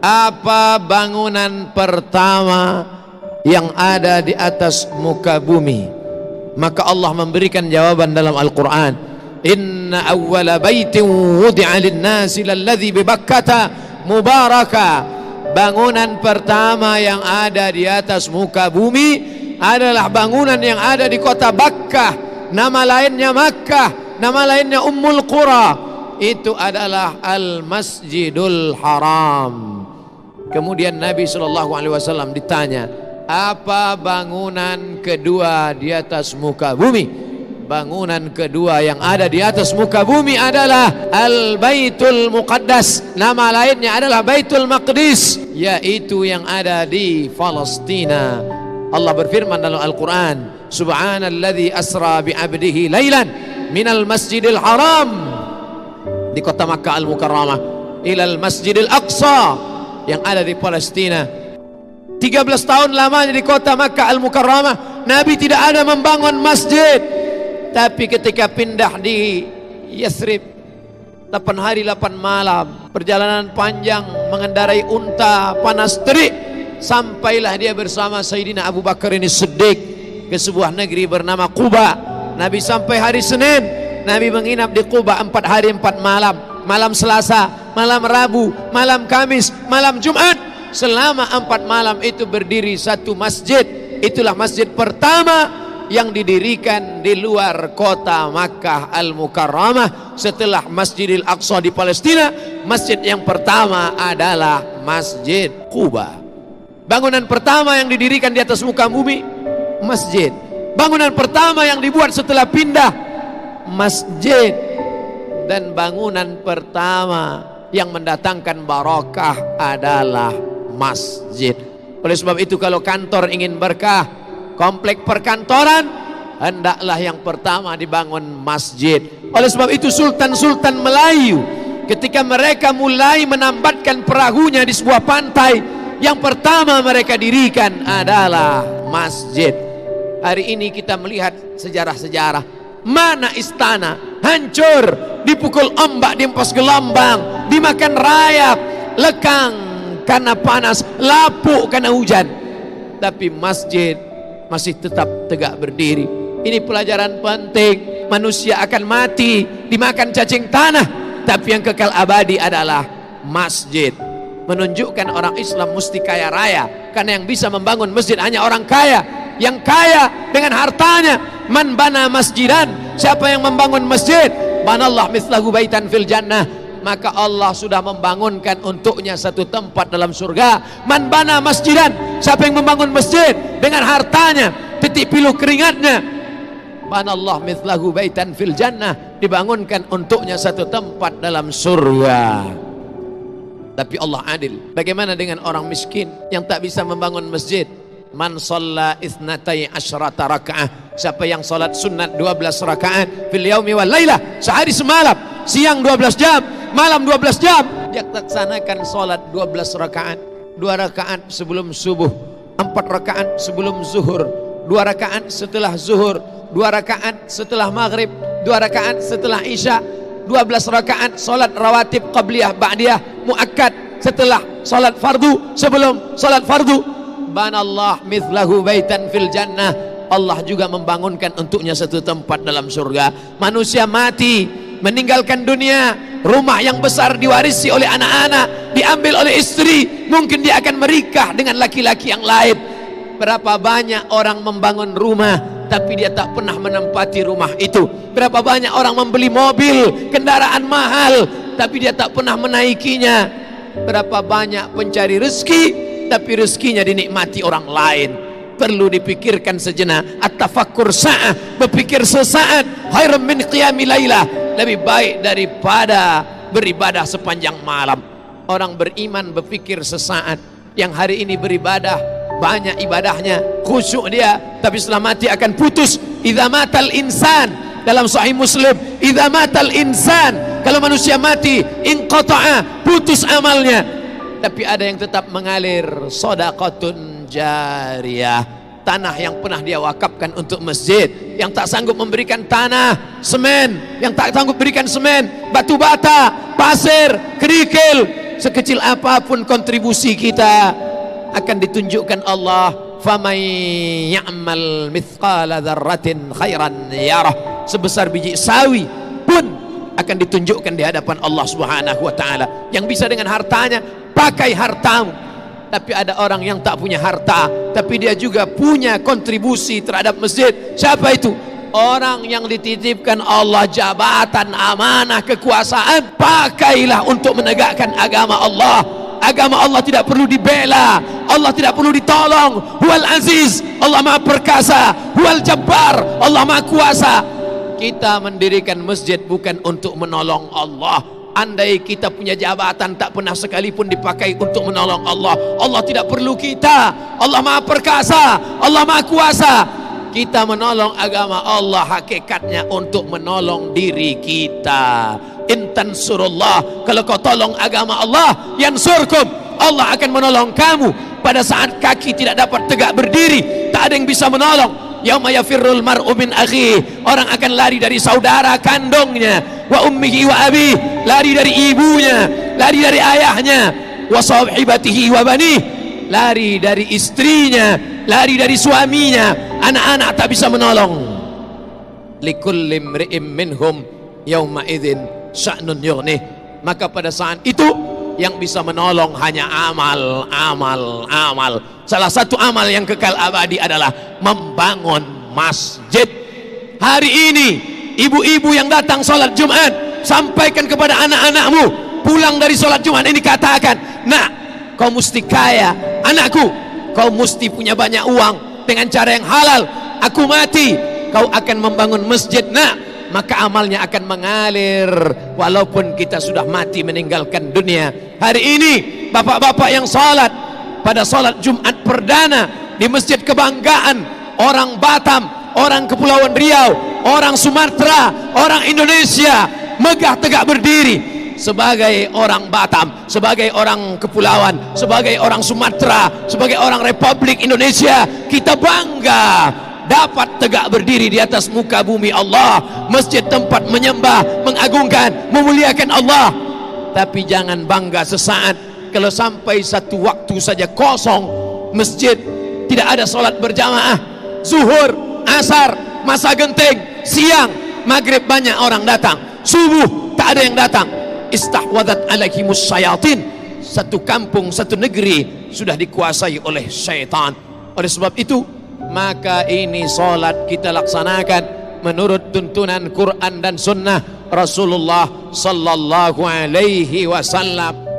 apa bangunan pertama yang ada di atas muka bumi? Maka Allah memberikan jawaban dalam Al-Quran, inna awwala baitin wudi'a lin-nasi lalladzi bi Bakkata mubaraka. Bangunan pertama yang ada di atas muka bumi adalah bangunan yang ada di kota Bakkah. Nama lainnya Makkah, nama lainnya Ummul Qura. Itu adalah Al-Masjidul Haram. Kemudian Nabi SAW ditanya, apa bangunan kedua di atas muka bumi? Bangunan kedua yang ada di atas muka bumi adalah Al-Baitul Muqaddas. Nama lainnya adalah Baitul Maqdis, yaitu yang ada di Palestina. Allah berfirman dalam Al-Quran, Subhanalladzi asra bi'abdihi laylan minal masjidil haram, di kota Makkah Al-Mukarramah, ilal masjidil aqsa, yang ada di Palestina. 13 tahun lamanya di kota Makkah Al-Mukarramah, Nabi tidak ada membangun masjid. Tapi ketika pindah di Yathrib, 8 hari 8 malam, perjalanan panjang mengendarai unta, panas terik, sampailah dia bersama Sayyidina Abu Bakar ini Siddiq ke sebuah negeri bernama Quba. Nabi sampai hari Senin, Nabi menginap di Quba 4 hari 4 malam. Malam Selasa, malam Rabu, malam Kamis, malam Jumat. Selama 4 malam itu berdiri satu masjid. Itulah masjid pertama yang didirikan di luar kota Makkah Al-Mukarramah setelah Masjidil Aqsa di Palestina. Masjid yang pertama adalah Masjid Quba. Bangunan pertama yang didirikan di atas muka bumi, masjid. Bangunan pertama yang dibuat setelah pindah, masjid. Dan bangunan pertama yang mendatangkan barakah adalah masjid. Oleh sebab itu kalau kantor ingin berkah, komplek perkantoran, hendaklah yang pertama dibangun masjid. Oleh sebab itu sultan-sultan Melayu ketika mereka mulai menambatkan perahunya di sebuah pantai, yang pertama mereka dirikan adalah masjid. Hari ini kita melihat sejarah-sejarah, mana istana hancur, dipukul ombak, dihempas gelombang, dimakan rayap, lekang karena panas, lapuk karena hujan. Tapi masjid masih tetap tegak berdiri. Ini pelajaran penting. Manusia akan mati, dimakan cacing tanah, tapi yang kekal abadi adalah masjid. Menunjukkan orang Islam mesti kaya raya, karena yang bisa membangun masjid hanya orang kaya, yang kaya dengan hartanya. Man bana masjidan, siapa yang membangun masjid, banallah mithlahu baitan fil jannah, maka Allah sudah membangunkan untuknya satu tempat dalam surga. Man bana masjidan, siapa yang membangun masjid dengan hartanya, titik piluh keringatnya, banallah mithlahu baitan fil jannah, dibangunkan untuknya satu tempat dalam surga. Tapi Allah adil. Bagaimana dengan orang miskin yang tak bisa membangun masjid? Man shalla itsnatai asyrata rakaah, siapa yang salat sunat 12 rakaat fil yaumi wal lailah, sehari semalam, siang 12 jam, malam 12 jam, dia laksanakan salat 12 rakaat, 2 rakaat sebelum subuh, 4 rakaat sebelum zuhur, 2 rakaat setelah zuhur, 2 rakaat setelah maghrib, 2 rakaat setelah isya, 12 rakaat salat rawatib qabliyah ba'diyah muakkad setelah salat fardu, sebelum salat fardu. Banallah mithlahu baitan fil jannah, Allah juga membangunkan untuknya satu tempat dalam surga. Manusia mati, meninggalkan dunia, rumah yang besar diwarisi oleh anak-anak, diambil oleh istri, mungkin dia akan menikah dengan laki-laki yang lain. Berapa banyak orang membangun rumah tapi dia tak pernah menempati rumah itu. Berapa banyak orang membeli mobil, kendaraan mahal, tapi dia tak pernah menaikinya. Berapa banyak pencari rezeki, tapi rezekinya dinikmati orang lain. Perlu dipikirkan sejenak. At-tafakkur sa'ah, berpikir sesaat, khairum min qiyami lailah, lebih baik daripada beribadah sepanjang malam. Orang beriman berpikir sesaat. Yang hari ini beribadah, banyak ibadahnya, khusyuk dia, tapi setelah mati akan putus. Idza matal insan, dalam Sahih Muslim, idza matal insan, kalau manusia mati, inqata'a, putus amalnya. Tapi ada yang tetap mengalir, shadaqatun jariyah, tanah yang pernah dia wakafkan untuk masjid. Yang tak sanggup memberikan tanah, semen, yang tak sanggup berikan semen, batu bata, pasir, kerikil, sekecil apapun kontribusi kita akan ditunjukkan Allah, faman ya'mal mithqala dzarratin khairan yarah, sebesar biji sawi pun akan ditunjukkan di hadapan Allah Subhanahu wa taala. Yang bisa dengan hartanya, pakai hartamu. Tapi ada orang yang tak punya harta, tapi dia juga punya kontribusi terhadap masjid. Siapa itu? Orang yang dititipkan Allah jabatan, amanah, kekuasaan. Pakailah untuk menegakkan agama Allah. Agama Allah tidak perlu dibela, Allah tidak perlu ditolong. Huwal aziz, Allah maha perkasa. Huwal jabbar, Allah maha kuasa. Kita mendirikan masjid bukan untuk menolong Allah. Andai kita punya jabatan, tak pernah sekalipun dipakai untuk menolong Allah. Allah tidak perlu kita. Allah maha perkasa, Allah maha kuasa. Kita menolong agama Allah hakikatnya untuk menolong diri kita. Intan surullah, kalau kau tolong agama Allah, yansurkum, Allah akan menolong kamu. Pada saat kaki tidak dapat tegak berdiri, tak ada yang bisa menolong. Yauma yafirrul mar'u min akhihi, orang akan lari dari saudara kandungnya. Wa ummihi wa abi, lari dari ibunya, lari dari ayahnya. Wa sahibatihi wa bani, lari dari istrinya, lari dari suaminya. Anak-anak tak bisa menolong. Likulli imri'in minhum yauma idzin sya'nun yughnih, maka pada saat itu yang bisa menolong hanya amal, amal, amal. Salah satu amal yang kekal abadi adalah membangun masjid. Hari ini ibu-ibu yang datang sholat Jumat, sampaikan kepada anak-anakmu pulang dari sholat Jumat ini, katakan, nak, kau mesti kaya. Anakku, kau mesti punya banyak uang dengan cara yang halal. Aku mati, kau akan membangun masjid, nak. Maka amalnya akan mengalir walaupun kita sudah mati meninggalkan dunia. Hari ini bapak-bapak yang salat pada salat Jumat perdana di masjid kebanggaan orang Batam, orang Kepulauan Riau, orang Sumatera, orang Indonesia, megah tegak berdiri. Sebagai orang Batam, sebagai orang Kepulauan, sebagai orang Sumatera, sebagai orang Republik Indonesia, kita bangga dapat tegak berdiri di atas muka bumi Allah. Masjid tempat menyembah, mengagungkan, memuliakan Allah. Tapi jangan bangga sesaat kalau sampai satu waktu saja kosong masjid, tidak ada solat berjamaah. Zuhur, asar, masa genting, siang, maghrib banyak orang datang, subuh tak ada yang datang. Istahwadat alaihimus syayatin, satu kampung, satu negeri sudah dikuasai oleh syaitan. Oleh sebab itu, maka ini solat kita laksanakan menurut tuntunan Quran dan Sunnah Rasulullah sallallahu alaihi wasallam.